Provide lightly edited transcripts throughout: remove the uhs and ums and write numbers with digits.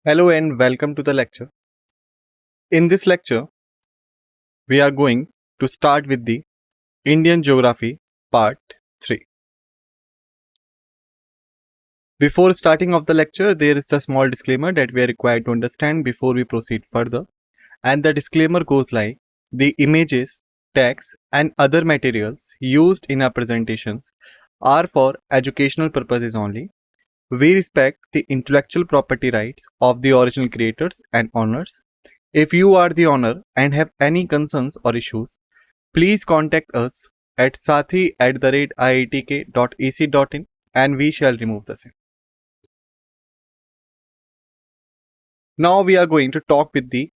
Hello and welcome to the lecture. In this lecture, we are going to start with the Indian Geography Part 3. Before starting of the lecture, there is a small disclaimer that we are required to understand before we proceed further. And the disclaimer goes like, the images, text and other materials used in our presentations are for educational purposes only. We respect the intellectual property rights of the original creators and owners. If you are the owner and have any concerns or issues, please contact us at sathi@iitk.ac.in and we shall remove the same. Now we are going to talk with the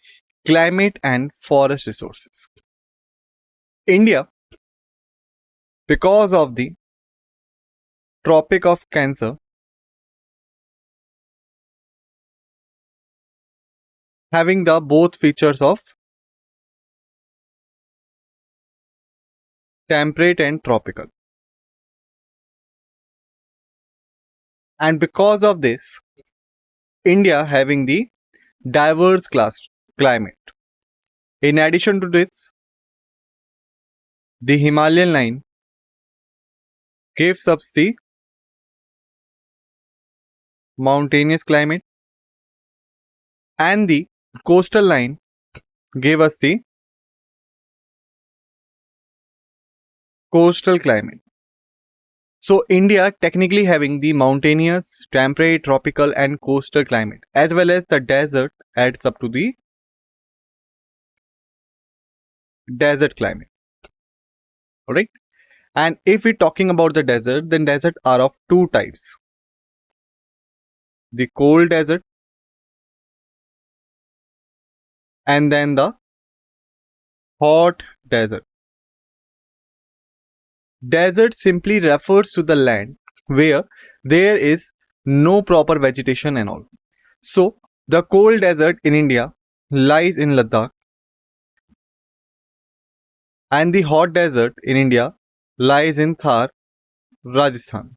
climate and forest resources. India, because of the Tropic of Cancer, having the both features of temperate and tropical. And because of this, India having the diverse climate. In addition to this, the Himalayan line gives us the mountainous climate and the coastal line gave us the coastal climate. So India technically having the mountainous, temperate, tropical and coastal climate as well as the desert adds up to the desert climate. Alright. And if we're talking about the desert, then desert are of two types. The cold desert and then the hot desert. Desert simply refers to the land where there is no proper vegetation and all. So, the cold desert in India lies in Ladakh and the hot desert in India lies in Thar, Rajasthan.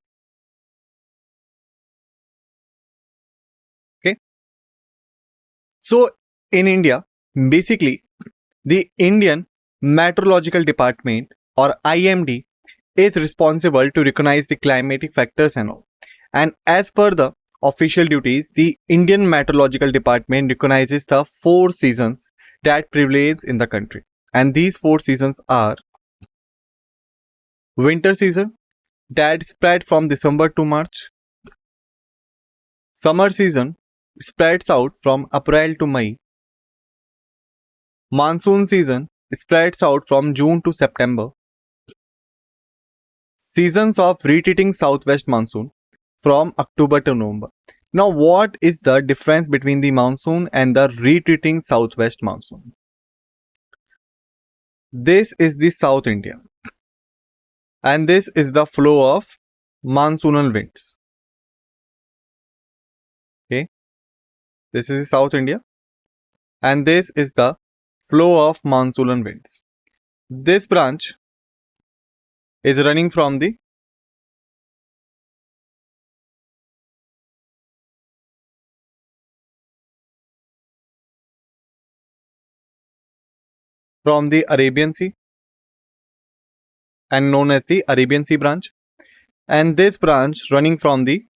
Okay. So, in India, basically, the Indian Meteorological Department or IMD is responsible to recognize the climatic factors and all. And as per the official duties, the Indian Meteorological Department recognizes the 4 seasons that prevails in the country. And these 4 seasons are winter season that spread from December to March. Summer season spreads out from April to May. Monsoon season spreads out from June to September. Seasons of retreating southwest monsoon from October to November. Now, what is the difference between the monsoon and the retreating southwest monsoon? This is the South India and this is the flow of monsoonal winds. Okay, this is the South India and this is the flow of monsoonal winds. This branch is running from the Arabian Sea and known as the Arabian Sea branch, and this branch running from the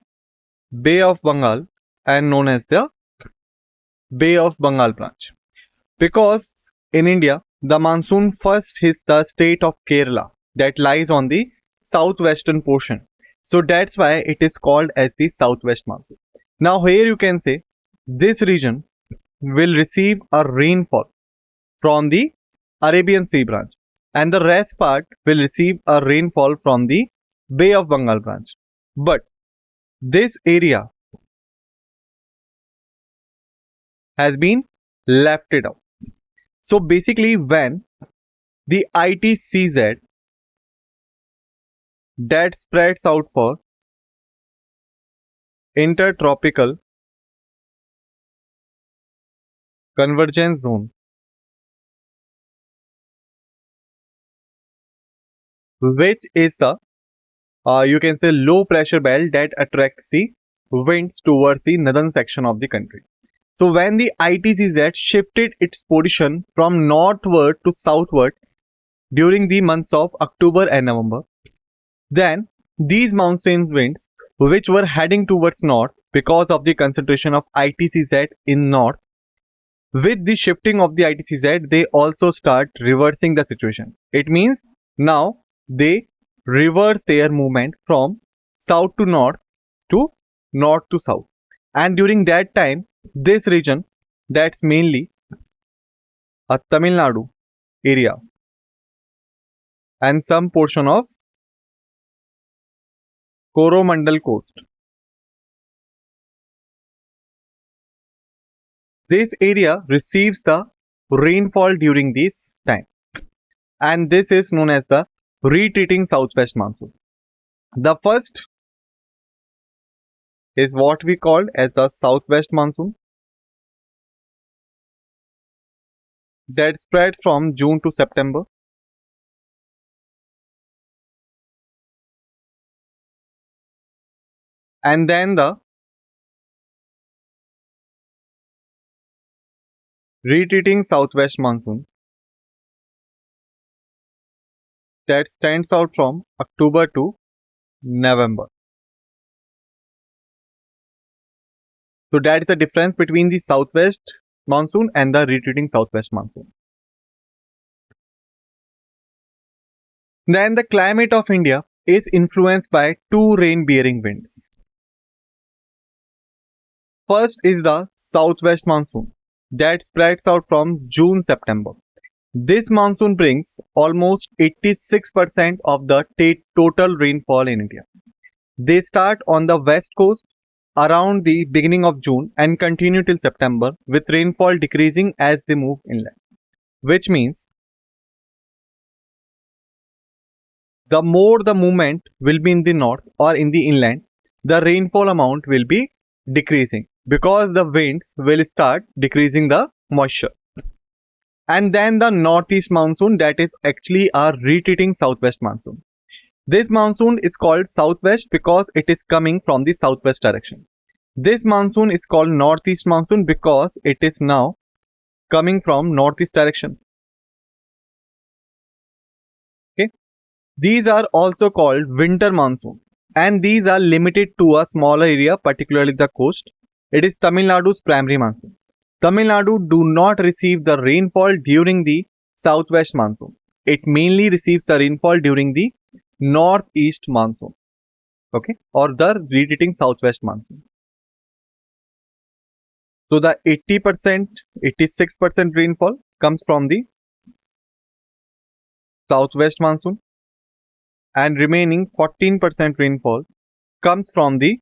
Bay of Bengal and known as the Bay of Bengal branch. Because in India, the monsoon first hits the state of Kerala that lies on the southwestern portion. So that's why it is called as the southwest monsoon. Now here you can say this region will receive a rainfall from the Arabian Sea branch and the rest part will receive a rainfall from the Bay of Bengal branch. But this area has been left out. So basically when the ITCZ that spreads out for intertropical convergence zone, which is the you can say low pressure belt that attracts the winds towards the northern section of the country. So when the ITCZ shifted its position from northward to southward during the months of October and November, then these monsoon winds, which were heading towards north because of the concentration of ITCZ in north, with the shifting of the ITCZ, they also start reversing the situation. It means now they reverse their movement from south to north to south. And during that time, this region, that's mainly a Tamil Nadu area and some portion of Coromandel coast. This area receives the rainfall during this time, and this is known as the retreating southwest monsoon. The first is what we call as the southwest monsoon, that spread from June to September. And then the retreating southwest monsoon, that stands out from October to November. So that is the difference between the southwest monsoon and the retreating southwest monsoon. Then the climate of India is influenced by two rain-bearing winds. First is the southwest monsoon that spreads out from June-September. This monsoon brings almost 86% of the total rainfall in India. They start on the west coast around the beginning of June and continue till September, with rainfall decreasing as they move inland. Which means the more the movement will be in the north or in the inland, the rainfall amount will be decreasing because the winds will start decreasing the moisture. And then the northeast monsoon, that is actually a retreating southwest monsoon. This monsoon is called southwest because it is coming from the southwest direction. This monsoon is called northeast monsoon because it is now coming from northeast direction. Okay. These are also called winter monsoon, and these are limited to a smaller area, particularly the coast. It is Tamil Nadu's primary monsoon. Tamil Nadu do not receive the rainfall during the southwest monsoon. It mainly receives the rainfall during the northeast monsoon, okay, or the retreating southwest monsoon. So the 80%, 86% rainfall comes from the southwest monsoon, and remaining 14% rainfall comes from the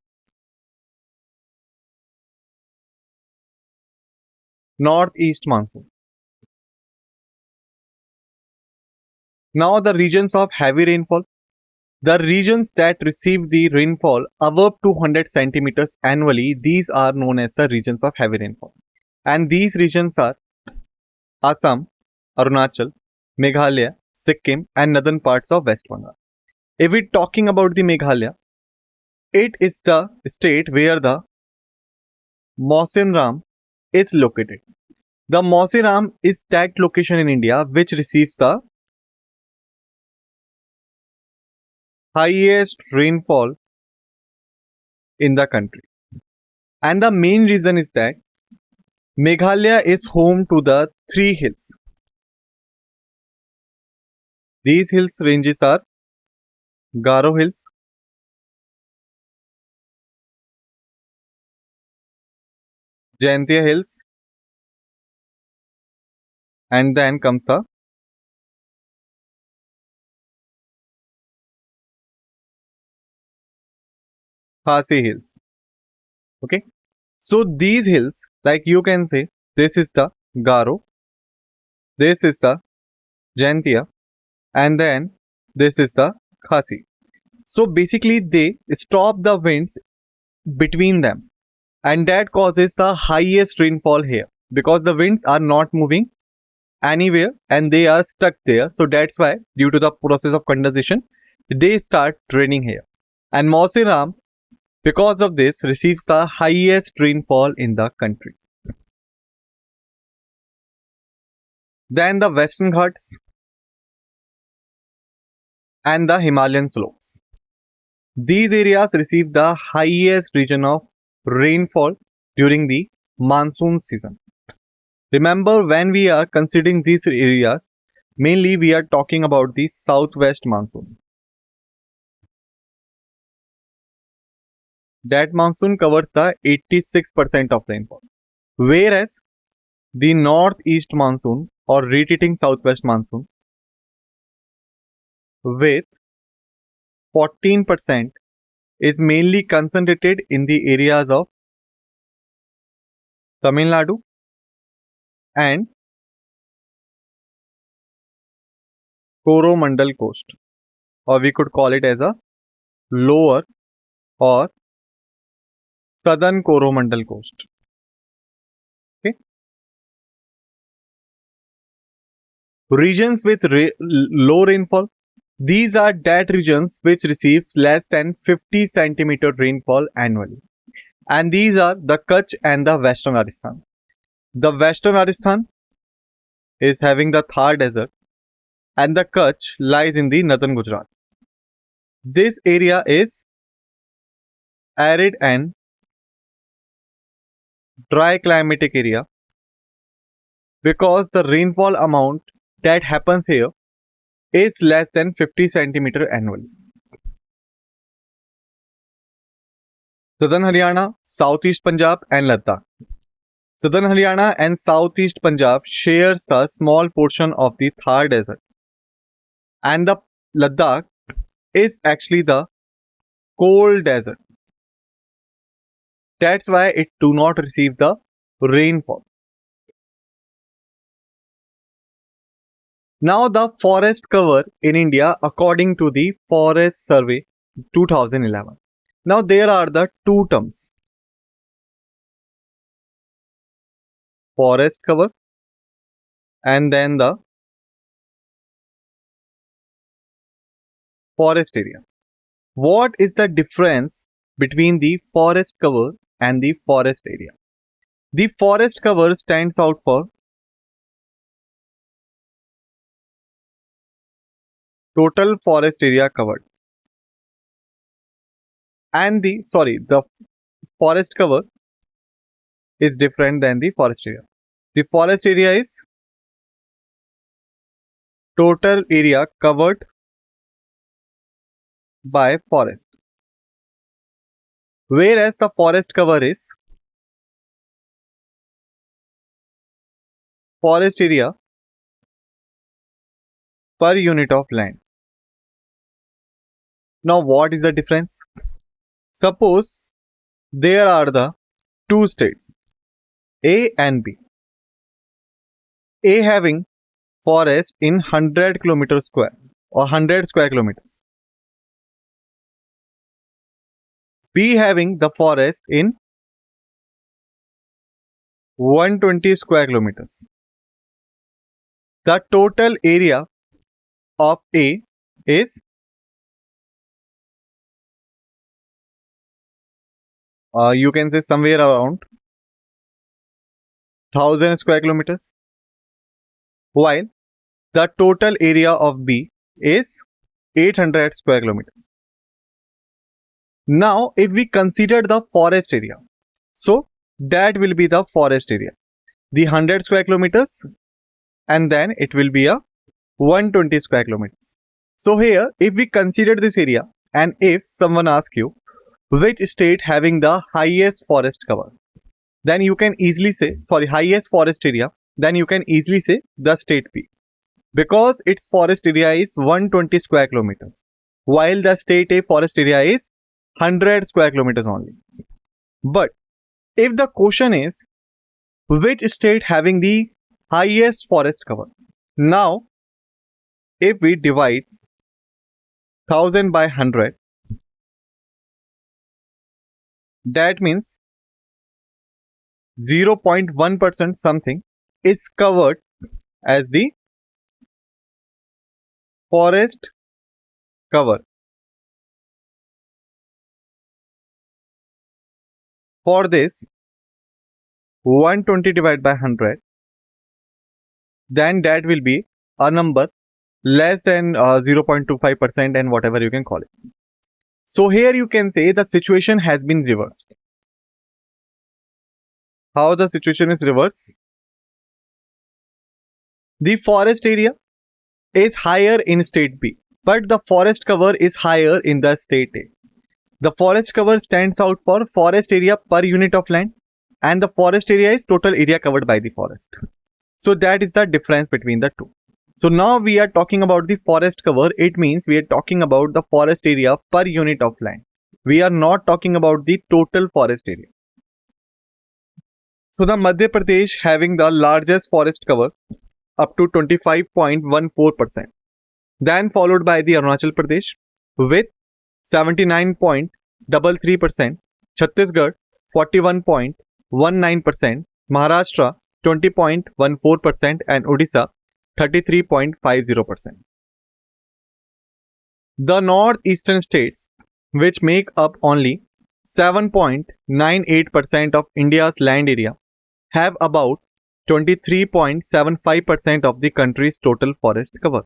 northeast monsoon. Now the regions of heavy rainfall. The regions that receive the rainfall above 200 centimeters annually, these are known as the regions of heavy rainfall. And these regions are Assam, Arunachal, Meghalaya, Sikkim and northern parts of West Bengal. If we're talking about the Meghalaya, it is the state where the Mawsynram is located. The Mawsynram is that location in India which receives the highest rainfall in the country. And the main reason is that Meghalaya is home to the three hills. These hills ranges are Garo Hills, Jaintia Hills, and then comes the Khasi Hills. Okay, so these hills, like you can say, this is the Garo, this is the Jaintia, and then this is the Khasi. So basically, they stop the winds between them, and that causes the highest rainfall here because the winds are not moving anywhere and they are stuck there. So that's why, due to the process of condensation, they start raining here. And Mawsynram, because of this, receives the highest rainfall in the country. then the Western Ghats, and the Himalayan slopes. These areas receive the highest region of rainfall during the monsoon season. Remember, when we are considering these areas, mainly we are talking about the southwest monsoon. That monsoon covers the 86% of rainfall. Whereas the northeast monsoon or retreating southwest monsoon with 14% is mainly concentrated in the areas of Tamil Nadu and Coromandel coast, or we could call it as a lower or southern Coromandel coast. Okay. Regions with low rainfall. These are that regions which receives less than 50 centimeter rainfall annually. And these are the Kutch and the Western Rajasthan. The Western Rajasthan is having the Thar Desert and the Kutch lies in the northern Gujarat. This area is arid and dry climatic area because the rainfall amount that happens here is less than 50 centimeter annually. Southern Haryana, Southeast Punjab and Ladakh. Southern Haryana and Southeast Punjab shares the small portion of the Thar Desert, and the Ladakh is actually the cold desert. That's why it do not receive the rainfall. Now the forest cover in India according to the Forest Survey 2011. Now there are the two terms: forest cover and then the forest area. What is the difference between the forest cover and the forest area? The forest cover stands out for total forest area covered, and the forest cover is different than the forest area. The forest area is total area covered by forest, whereas the forest cover is forest area per unit of land. Now what is the difference? Suppose there are the two states A and B. A having forest in 100 kilometers square or 100 square kilometers. B having the forest in 120 square kilometers. The total area of A is you can say somewhere around 1000 square kilometers, while the total area of B is 800 square kilometers. Now if we consider the forest area, so that will be the forest area, the 100 square kilometers, and then it will be a 120 square kilometers. So here if we consider this area, and if someone asks you which state having the highest forest cover, then you can easily say, for the highest forest area, then you can easily say the state B, because its forest area is 120 square kilometers, while the state A forest area is 100 square kilometers only. But if the question is which state having the highest forest cover, now if we divide 1000 by 100, that means 0.1% something is covered as the forest cover. For this, 120 divided by 100, then that will be a number less than 0.25% and whatever you can call it. So here you can say the situation has been reversed. How the situation is reversed? The forest area is higher in state B, but the forest cover is higher in the state A. The forest cover stands out for forest area per unit of land, and the forest area is total area covered by the forest. So that is the difference between the two. So now we are talking about the forest cover. It means we are talking about the forest area per unit of land. We are not talking about the total forest area. So the Madhya Pradesh having the largest forest cover up to 25.14%. Then followed by the Arunachal Pradesh with 79.33%, Chhattisgarh 41.19%, Maharashtra 20.14% and Odisha 33.50%. The northeastern states, which make up only 7.98% of India's land area, have about 23.75% of the country's total forest cover.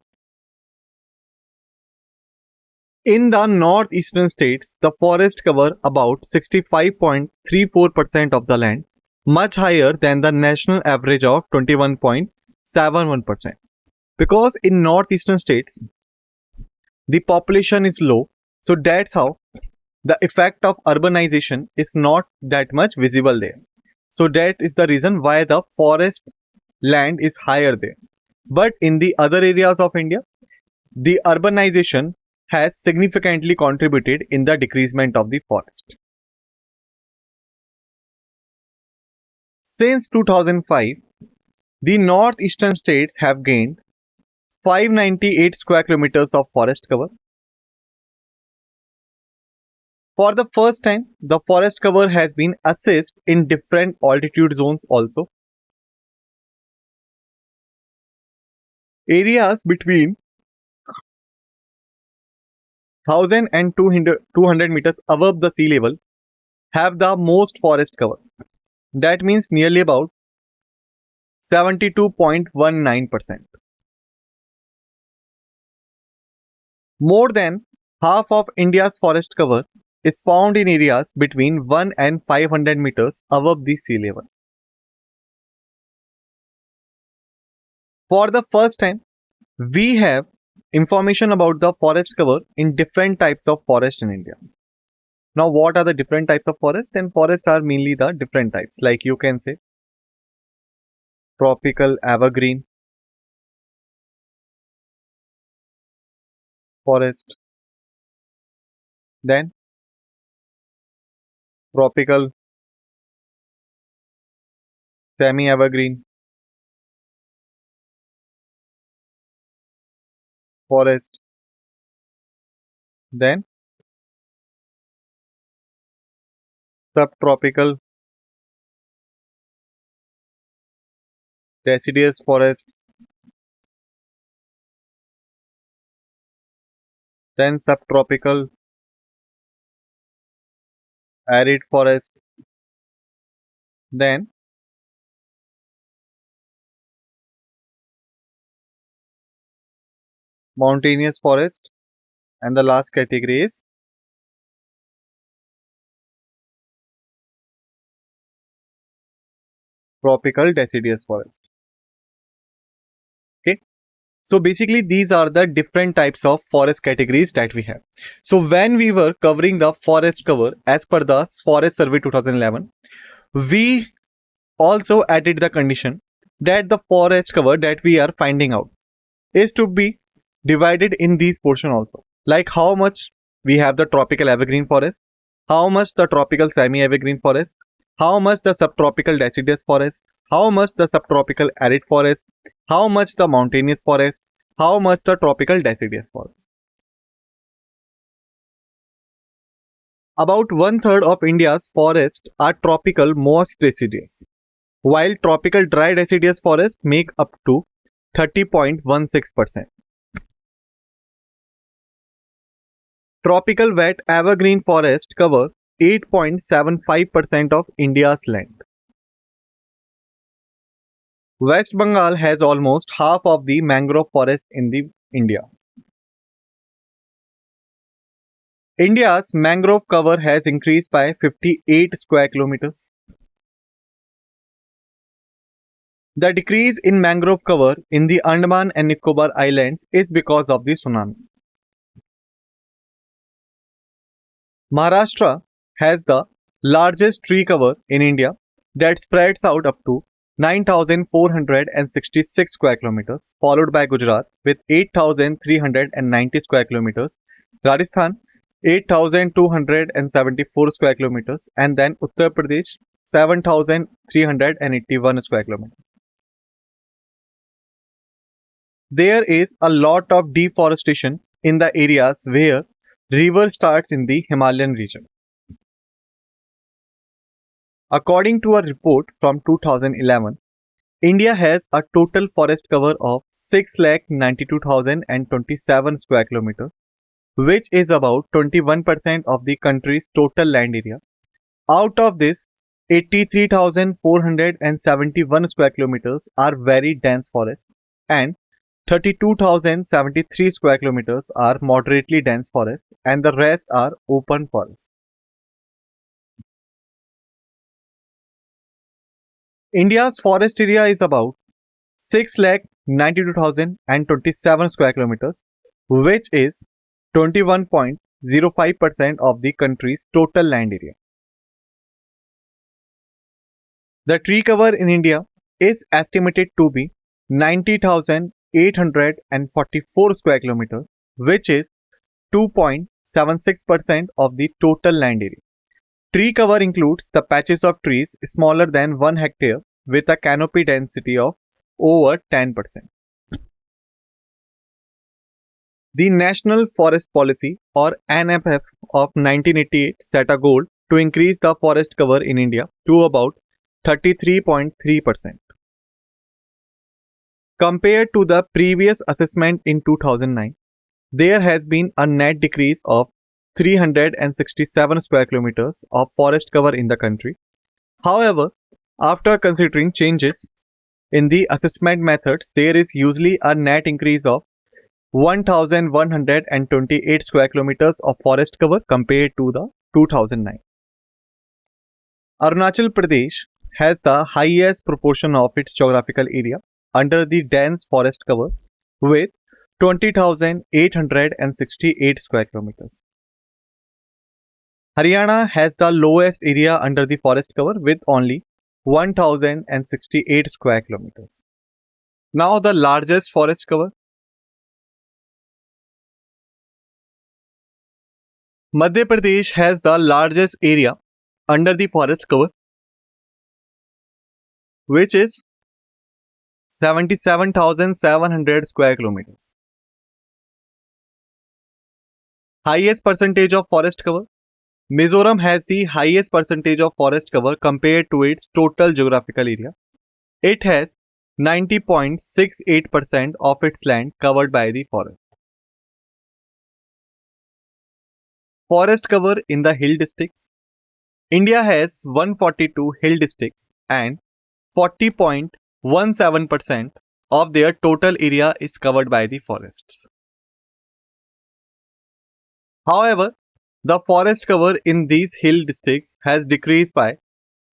In the northeastern states, the forest cover about 65.34% of the land, much higher than the national average of 21.71%. Because in northeastern states, the population is low, so that's how the effect of urbanization is not that much visible there. So that is the reason why the forest land is higher there. But in the other areas of India, the urbanization has significantly contributed in the decreasement of the forest. Since 2005, the northeastern states have gained 598 square kilometers of forest cover. For the first time, the forest cover has been assessed in different altitude zones also. Areas between 1000 and 200 meters above the sea level have the most forest cover. That means nearly about 72.19%. More than half of India's forest cover is found in areas between 1 and 500 meters above the sea level. For the first time, we have information about the forest cover in different types of forest in India. Now, what are the different types of forest? Then forests are mainly the different types, like you can say tropical evergreen forest, then tropical semi-evergreen forest, then subtropical deciduous forest, then subtropical arid forest, then mountainous forest, and the last category is tropical deciduous forest. Okay, so basically these are the different types of forest categories that we have. So when we were covering the forest cover as per the Forest Survey 2011, we also added the condition that the forest cover that we are finding out is to be divided in these portion also, like how much we have the tropical evergreen forest, how much the tropical semi-evergreen forest, how much the subtropical deciduous forest, how much the subtropical arid forest, how much the mountainous forest, how much the tropical deciduous forest. About 1/3 of India's forests are tropical moist deciduous, while tropical dry deciduous forests make up to 30.16%. Tropical wet evergreen forest cover 8.75% of India's land, West Bengal has almost half of the mangrove forest in the India. India's mangrove cover has increased by 58 square kilometers. The decrease in mangrove cover in the Andaman and Nicobar Islands is because of the tsunami. Maharashtra has the largest tree cover in India that spreads out up to 9,466 square kilometers, followed by Gujarat with 8,390 square kilometers, Rajasthan 8,274 square kilometers, and then Uttar Pradesh 7,381 square kilometers. There is a lot of deforestation in the areas where river starts in the Himalayan region. According to a report from 2011, India has a total forest cover of 6,92,027 square kilometers, which is about 21% of the country's total land area. Out of this, 83,471 square kilometers are very dense forest and 32,073 square kilometers are moderately dense forest and the rest are open forest. India's forest area is about 6,92,027 square kilometers, which is 21.05% of the country's total land area. The tree cover in India is estimated to be 90,844 square kilometers, which is 2.76% of the total land area. Tree cover includes the patches of trees smaller than 1 hectare with a canopy density of over 10%. The National Forest Policy or NFF of 1988 set a goal to increase the forest cover in India to about 33.3%. Compared to the previous assessment in 2009, there has been a net decrease of 367 square kilometers of forest cover in the country. However, after considering changes in the assessment methods, there is usually a net increase of 1,128 square kilometers of forest cover compared to the 2009. Arunachal Pradesh has the highest proportion of its geographical area under the dense forest cover with 20,868 square kilometers. Haryana has the lowest area under the forest cover with only 1,068 square kilometers. Now the largest forest cover. Madhya Pradesh has the largest area under the forest cover, which is 77,700 square kilometers. Highest percentage of forest cover. Mizoram has the highest percentage of forest cover compared to its total geographical area. It has 90.68% of its land covered by the forest. Forest cover in the hill districts. India has 142 hill districts and 40.17% of their total area is covered by the forests. However, the forest cover in these hill districts has decreased by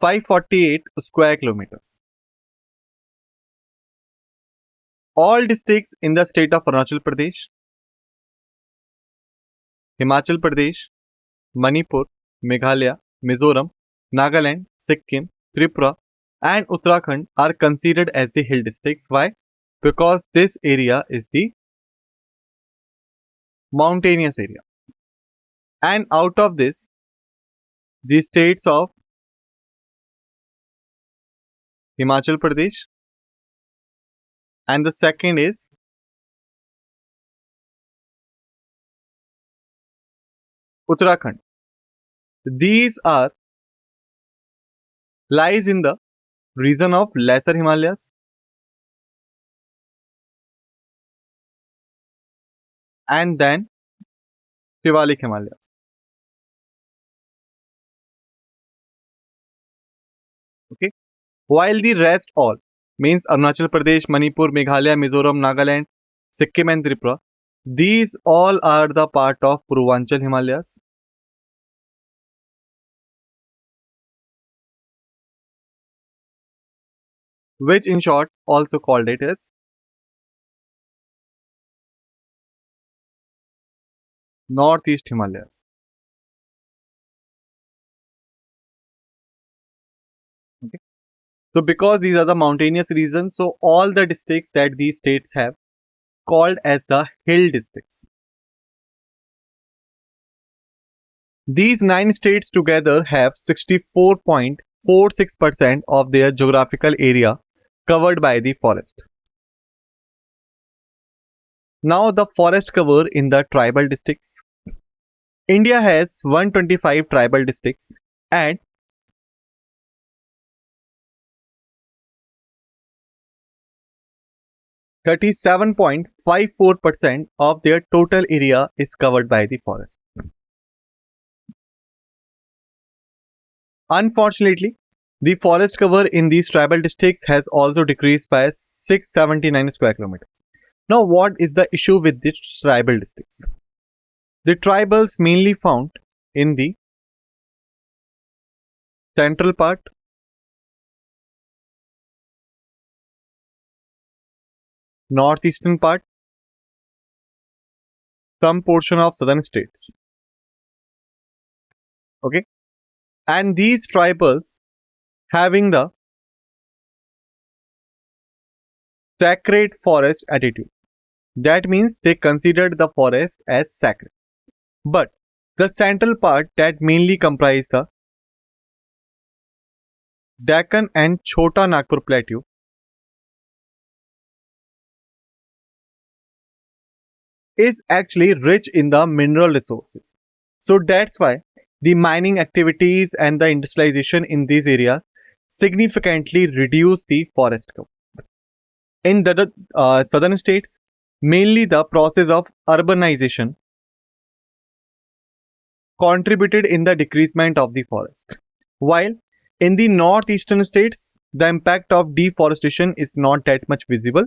548 square kilometers. All districts in the state of Arunachal Pradesh, Himachal Pradesh, Manipur, Meghalaya, Mizoram, Nagaland, Sikkim, Tripura, and Uttarakhand are considered as the hill districts. Why? Because this area is the mountainous area. And out of this, the states of Himachal Pradesh and the second is Uttarakhand. These are lies in the region of Lesser Himalayas and then Shivalik Himalayas. Okay, while the rest all means Arunachal Pradesh, Manipur, Meghalaya, Mizoram, Nagaland, Sikkim and Tripura. These all are the part of Purvanchal Himalayas. Which in short also called it as Northeast Himalayas. Okay. So because these are the mountainous regions, so all the districts that these states have called as the hill districts. These 9 states together have 64.46% of their geographical area covered by the forest. Now the forest cover in the tribal districts. India has 125 tribal districts and 37.54% of their total area is covered by the forest. Unfortunately, the forest cover in these tribal districts has also decreased by 679 square kilometers. Now, what is the issue with these tribal districts? The tribals mainly found in the central part, northeastern part, some portion of southern states. Okay, and these tribals having the sacred forest attitude. That means they considered the forest as sacred. But the central part that mainly comprise the Deccan and Chota Nagpur plateau is actually rich in the mineral resources. So that's why the mining activities and the industrialization in these areas significantly reduce the forest cover. In the southern states, mainly the process of urbanization contributed in the decreasement of the forest. While in the northeastern states, the impact of deforestation is not that much visible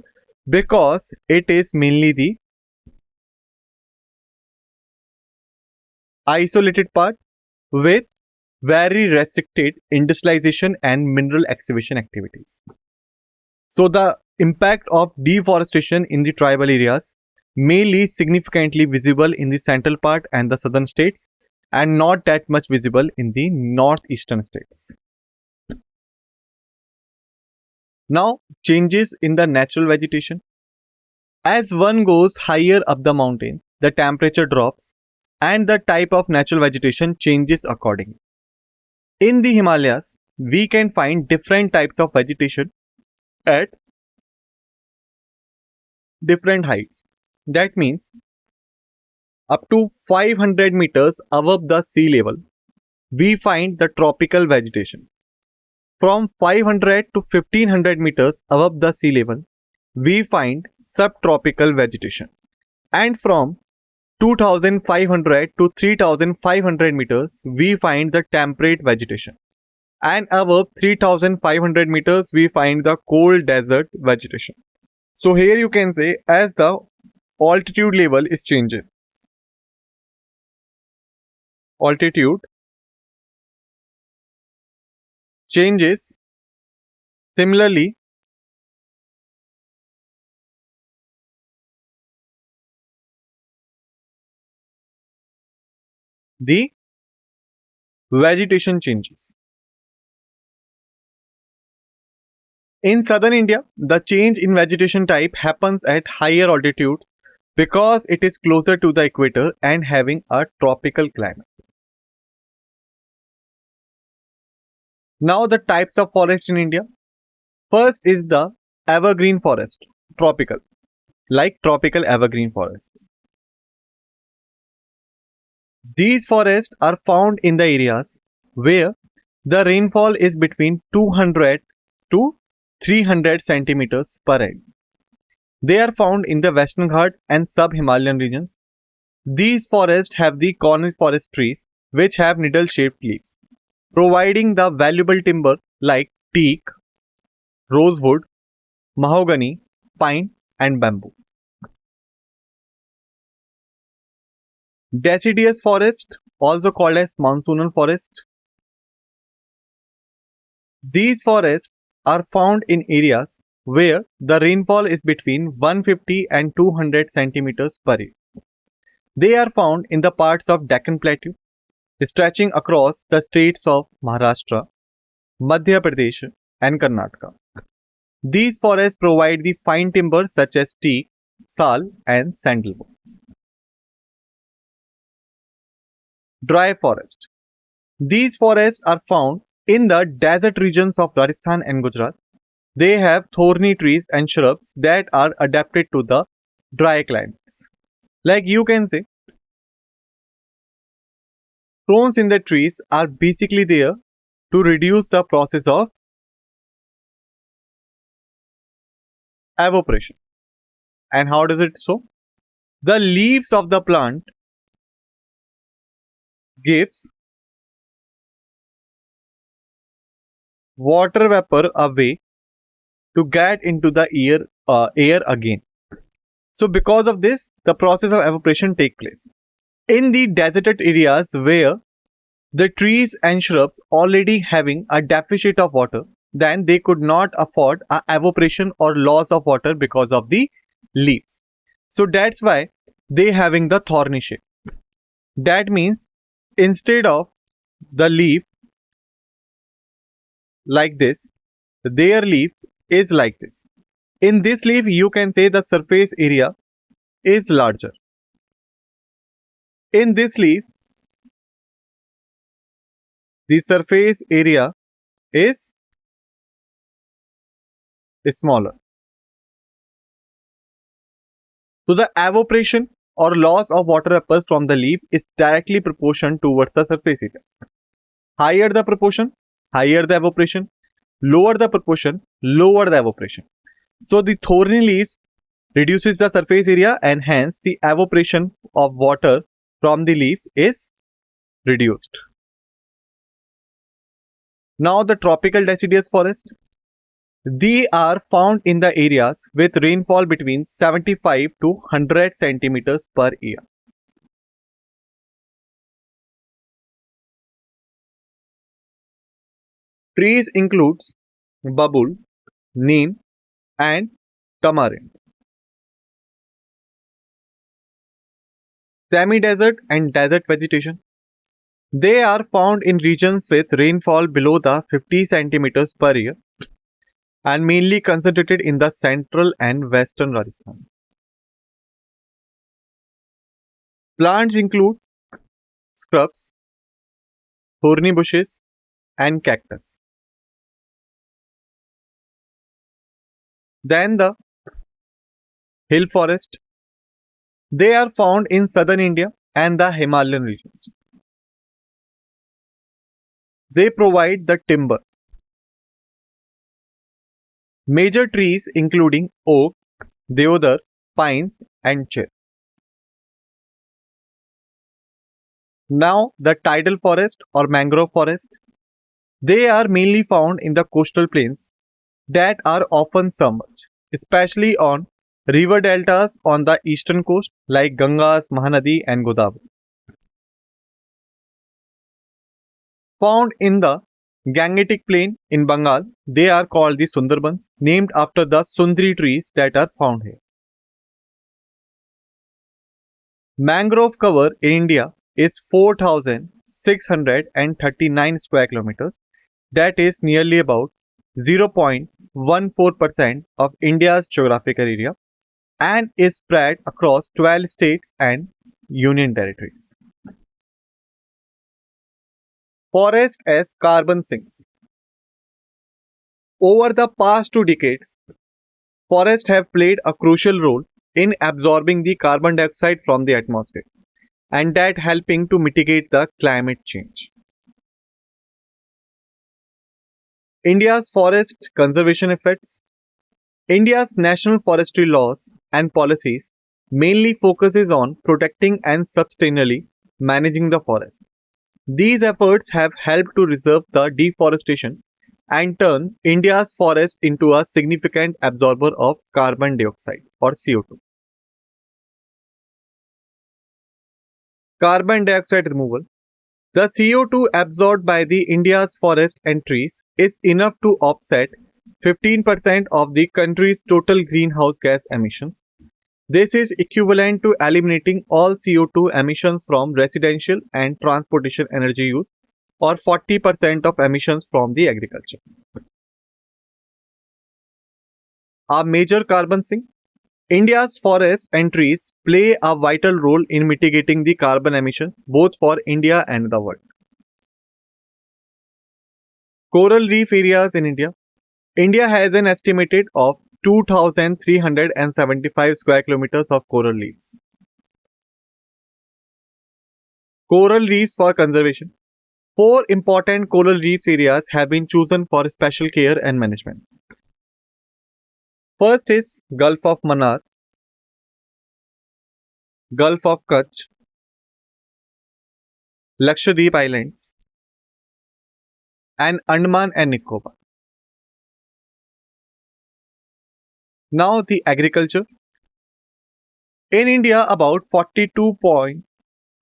because it is mainly the isolated part with very restricted industrialization and mineral excavation activities. So the impact of deforestation in the tribal areas mainly significantly visible in the central part and the southern states and not that much visible in the northeastern states. Now, changes in the natural vegetation. As one goes higher up the mountain, the temperature drops and the type of natural vegetation changes accordingly. In the Himalayas, we can find different types of vegetation at different heights. That means up to 500 meters above the sea level, we find the tropical vegetation. From 500 to 1500 meters above the sea level, we find subtropical vegetation. And from 2500 to 3500 meters, we find the temperate vegetation. And above 3500 meters, we find the cold desert vegetation. So here you can say as the altitude level is changing, altitude changes. Similarly, the vegetation changes. In southern India, the change in vegetation type happens at higher altitude because it is closer to the equator and having a tropical climate. Now the types of forest in India. First is the evergreen forest, tropical, like tropical evergreen forests. These forests are found in the areas where the rainfall is between 200 to 300 centimeters per annum. They are found in the Western Ghat and sub-Himalayan regions. These forests have the coniferous trees which have needle-shaped leaves, providing the valuable timber like teak, rosewood, mahogany, pine, and bamboo. Deciduous forest, also called as monsoonal forest. These forests are found in areas where the rainfall is between 150 and 200 centimeters per year. They are found in the parts of Deccan Plateau, stretching across the states of Maharashtra, Madhya Pradesh, and Karnataka. These forests provide the fine timber such as teak, sal, and sandalwood. Dry forest. These forests are found in the desert regions of Rajasthan and Gujarat. They have thorny trees and shrubs that are adapted to the dry climates. Like you can say, thorns in the trees are basically there to reduce the process of evaporation. And how does it so? The leaves of the plant gives water vapor away to get into the air again. So because of this, the process of evaporation take place. In the deserted areas where the trees and shrubs already having a deficit of water, then they could not afford a evaporation or loss of water because of the leaves. So that's why they having the thorny shape. That means instead of the leaf like this, their leaf is like this. In this leaf, you can say the surface area is larger. In this leaf, the surface area is smaller. So the evaporation or loss of water vapors from the leaf is directly proportional towards the surface area. Higher the proportion, higher the evaporation. Lower the proportion, lower the evaporation. So the thorny leaves reduces the surface area and hence the evaporation of water from the leaves is reduced. Now the tropical deciduous forest. They are found in the areas with rainfall between 75 to 100 centimeters per year. Trees includes babul, neem, and tamarind. Semi-desert and desert vegetation. They are found in regions with rainfall below the 50 centimeters per year and mainly concentrated in the central and western Rajasthan. Plants include scrubs, thorny bushes, and cactus. Then the hill forest. They are found in southern India and the Himalayan regions. They provide the timber. Major trees including oak, deodar, pine, and cher. Now the tidal forest or mangrove forest. They are mainly found in the coastal plains that are often submerged, especially on river deltas on the eastern coast like Gangas, Mahanadi, and Godavari. Found in the Gangetic Plain in Bengal, they are called the Sundarbans, named after the Sundri trees that are found here. Mangrove cover in India is 4,639 square kilometers. That is nearly about 0.14% of India's geographical area and is spread across 12 states and union territories. Forest as carbon sinks. Over the past 2 decades, forests have played a crucial role in absorbing the carbon dioxide from the atmosphere and that helping to mitigate the climate change. India's forest conservation efforts. India's national forestry laws and policies mainly focuses on protecting and sustainably managing the forest. These efforts have helped to reserve the deforestation and turn India's forest into a significant absorber of carbon dioxide or CO2. Carbon dioxide removal. The CO2 absorbed by the India's forest and trees is enough to offset 15% of the country's total greenhouse gas emissions. This is equivalent to eliminating all CO2 emissions from residential and transportation energy use or 40% of emissions from the agriculture. A major carbon sink. India's forests and trees play a vital role in mitigating the carbon emission both for India and the world. Coral reef areas in India. India has an estimated of 2,375 square kilometers of coral reefs. Coral reefs for conservation. 4 important coral reefs areas have been chosen for special care and management. First is Gulf of Mannar, Gulf of Kutch, Lakshadweep Islands, and Andaman and Nicobar. Now the agriculture. In India, about 42 to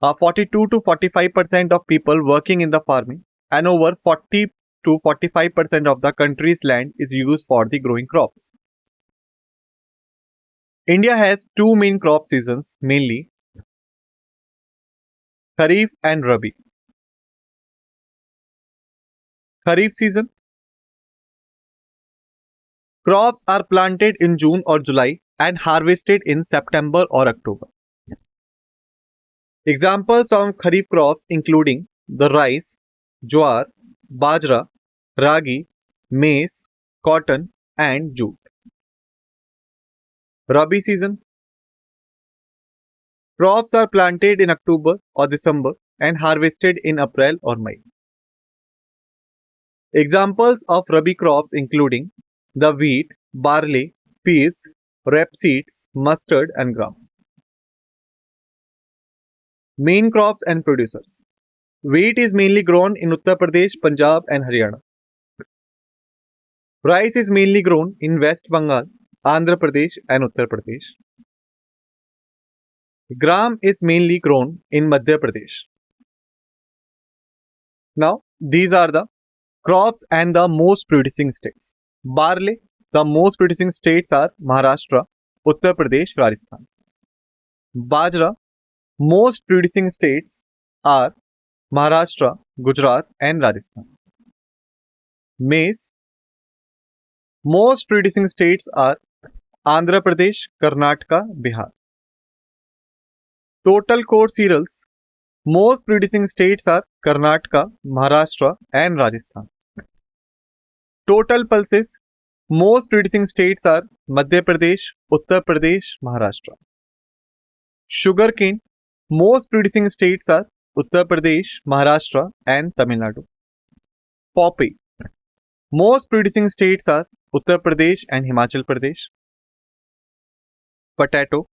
45% of people working in the farming and over 40 to 45% of the country's land is used for the growing crops. India has two main crop seasons, mainly Kharif and Rabi. Kharif season. Crops are planted in June or July and harvested in September or October. Examples of Kharif crops including the rice, jowar, bajra, ragi, maize, cotton and jute. Rabi season. Crops are planted in October or December and harvested in April or May. Examples of Rabi crops including the wheat, barley, peas, rapeseeds, mustard and gram. Main crops and producers. Wheat is mainly grown in Uttar Pradesh, Punjab and Haryana. Rice is mainly grown in West Bengal, Andhra Pradesh and Uttar Pradesh. Gram is mainly grown in Madhya Pradesh. Now, these are the crops and the most producing states. Barley, the most producing states are Maharashtra, Uttar Pradesh, Rajasthan. Bajra, most producing states are Maharashtra, Gujarat and Rajasthan. Maize, most producing states are Andhra Pradesh, Karnataka, Bihar. Total core cereals, most producing states are Karnataka, Maharashtra and Rajasthan. Total pulses, most producing states are Madhya Pradesh, Uttar Pradesh, Maharashtra. Sugarcane, most producing states are Uttar Pradesh, Maharashtra and Tamil Nadu. Poppy, most producing states are Uttar Pradesh and Himachal Pradesh. Potato,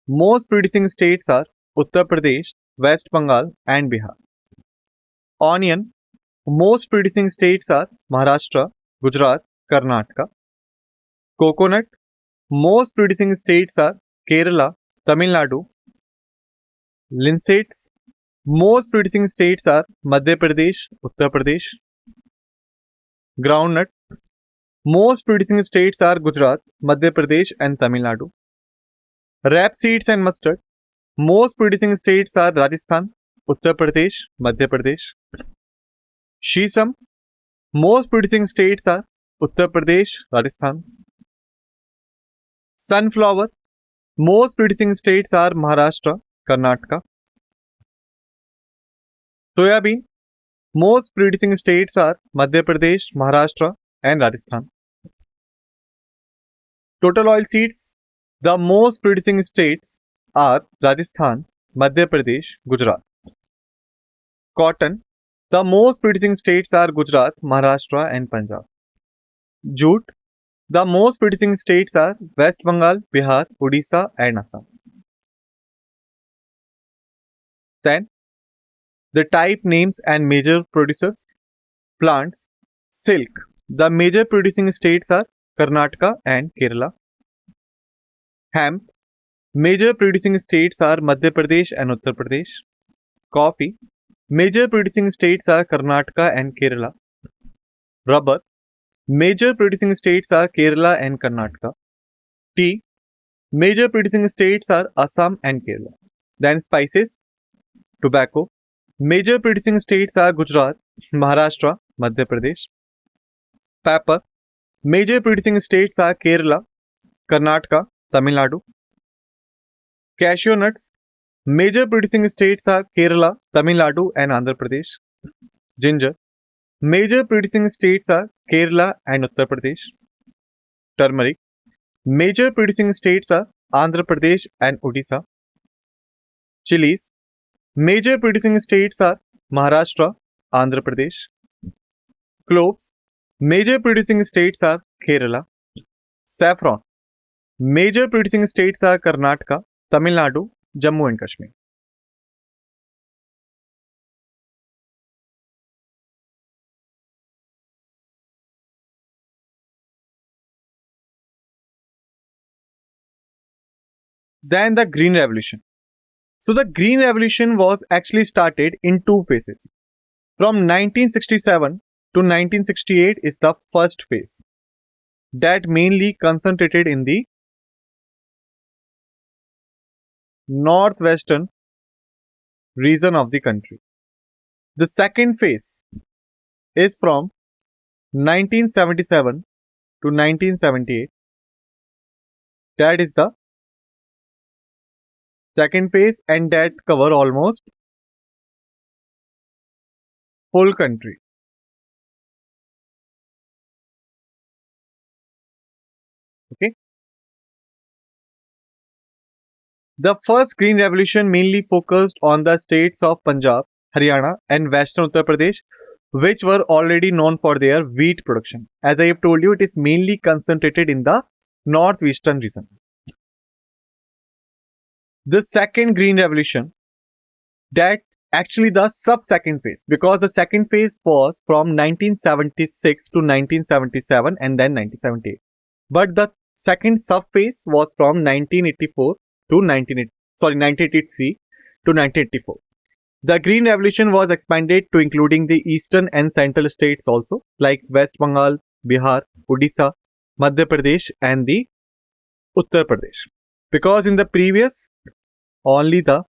most producing states are Uttar Pradesh, West Bengal and Bihar. Onion, most producing states are Maharashtra, Gujarat, Karnataka. Coconut, most producing states are Kerala, Tamil Nadu. Linseeds, most producing states are Madhya Pradesh, Uttar Pradesh. Groundnut, most producing states are Gujarat, Madhya Pradesh and Tamil Nadu. Rapeseeds and mustard, most producing states are Rajasthan, Uttar Pradesh, Madhya Pradesh. Sesame, most producing states are Uttar Pradesh, Rajasthan. Sunflower, most producing states are Maharashtra, Karnataka. Soyabean, most producing states are Madhya Pradesh, Maharashtra and Rajasthan. Total oil seeds, the most producing states are Rajasthan, Madhya Pradesh, Gujarat. Cotton, the most producing states are Gujarat, Maharashtra and Punjab. Jute, the most producing states are West Bengal, Bihar, Odisha and Assam. Then, the type names and major producers. Plants, Silk. The major producing states are Karnataka and Kerala. Hemp. Major producing states are Madhya Pradesh and Uttar Pradesh. Coffee. Major producing states are Karnataka and Kerala. Rubber. Major producing states are Kerala and Karnataka. Tea. Major producing states are Assam and Kerala. Then spices. Tobacco. Major producing states are Gujarat, Maharashtra, Madhya Pradesh. Pepper. Major producing states are Kerala, Karnataka, Tamil Nadu. Cashew nuts. Major producing states are Kerala, Tamil Nadu and Andhra Pradesh. Ginger. Major producing states are Kerala and Uttar Pradesh. Turmeric. Major producing states are Andhra Pradesh and Odisha. Chilies. Major producing states are Maharashtra, Andhra Pradesh. Cloves. Major producing states are Kerala. Saffron. Major producing states are Karnataka, Tamil Nadu, Jammu and Kashmir. Then the Green Revolution. So the Green Revolution was actually started in two phases. From 1967 to 1968 is the first phase that mainly concentrated in the northwestern region of the country. The second phase is from 1977 to 1978. That is the second phase and that cover almost whole country. Okay. The first Green Revolution mainly focused on the states of Punjab, Haryana and Western Uttar Pradesh, which were already known for their wheat production. As I have told you, it is mainly concentrated in the northwestern region. The second Green Revolution, that actually the sub-second phase, because the second phase was from 1976 to 1977 and then 1978. But the second sub-phase was from 1984 to 1983 to 1984. The Green Revolution was expanded to including the eastern and central states also, like West Bengal, Bihar, Odisha, Madhya Pradesh and the Uttar Pradesh. Because in the previous, only the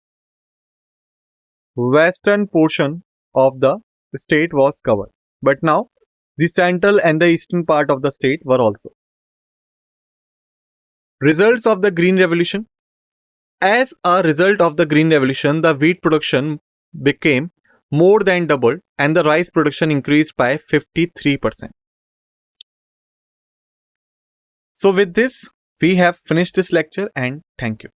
western portion of the state was covered. But now, the central and the eastern part of the state were also. Results of the Green Revolution. As a result of the Green Revolution, the wheat production became more than doubled and the rice production increased by 53%. So with this, we have finished this lecture and thank you.